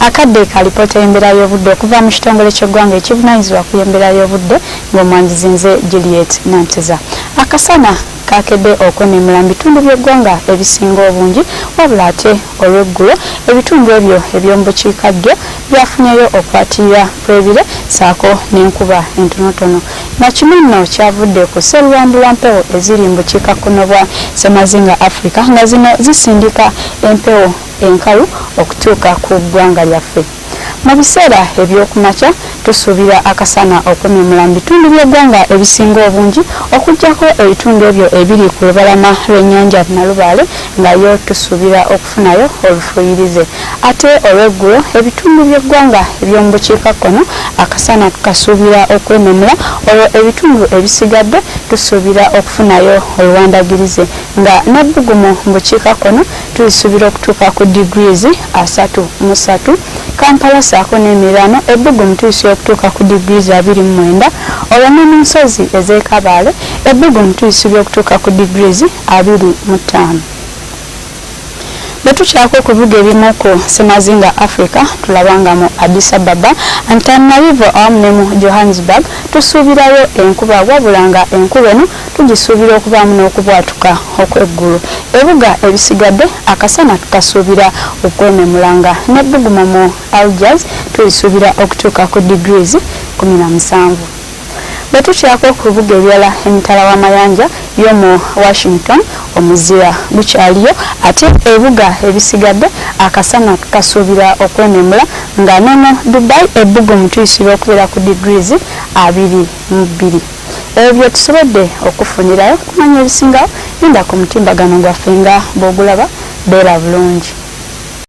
akadde ka lipoota y'embeera y'obudde okuva mu kitongole ky'eggwanga ekivunaanyizibwa ku y'embeera y'obudde ng'omwanjuzi nze Juliet Nanteza. Akasana kakedde okwenimula mu bitundu by'eggwanga ebisinga obungi wabula ate olw'eggulo ebitundu ebyo eby'omu bukiikaddyo byafunyeyo okwatirira kw'ebire ssaako n'enkuba entonotono. Na kino nno kyavudde ku sserulambula mpewo eziri mu bukiikakkono bwa Ssemazinga Africa nga zino zisindika empewo enkalu okutuuka ku ggwanga lyaffe. Mu biseera eby'okumakya tusuubira akasana okwememula mu bitundu by'eggwanga ebisinga obungi okuggyako ebitundu ebyo ebiri ku lubalama lw'ennyanja Nalubaale nga yo tusuubira okufunayo olufuyirize. Ate olw'eggulo ebitundu by'eggwanga eby'omu bukiikakkono akasana tukasuubira okwememula olwo ebitundu ebisigadde tusuubira okufunayo oluwandagirize nga n'ebbugumu mu bukiikakkono tulisuubira okutuuka ku degrees 33. Kampala saako n'emirano ebbugumu tuyisuubira okutuuka ku degrees 29. Olwo ne mu nsozi ez'e Kabale ebbugumu tuyisuubira okutuuka ku degrees 25. Bwe tukyako okuvuga ebimu ku Ssemazinga Africa tulabanga mu Addis Ababa, Antananarivo awamu ne mu Johannesburg tusuubirayo enkuba wabula nga enkuba eno tugisuubira okubaamu n'okubwatuka okw'eggulu. Ebibuga ebisigadde akasana tukasuubira okwememula nga n'ebbugumu mu Algiers tuyisuubira okutuuka ku degrees 17. Bwe tukyako ku bibuga ebirala emitala w'amayanja y'omu Washington omuzira gukyaliyo ate ebibuga ebisigadde akasana tukasuubira okwememula nga nono Dubai ebbugumu tuyisuubira okubeera ku degrees 22. Ebyo bye tusobodde okufunirayo kumanya ebisingawo linda ku mutimbagano gwaffe nga bw'ogulaba beera bulungi.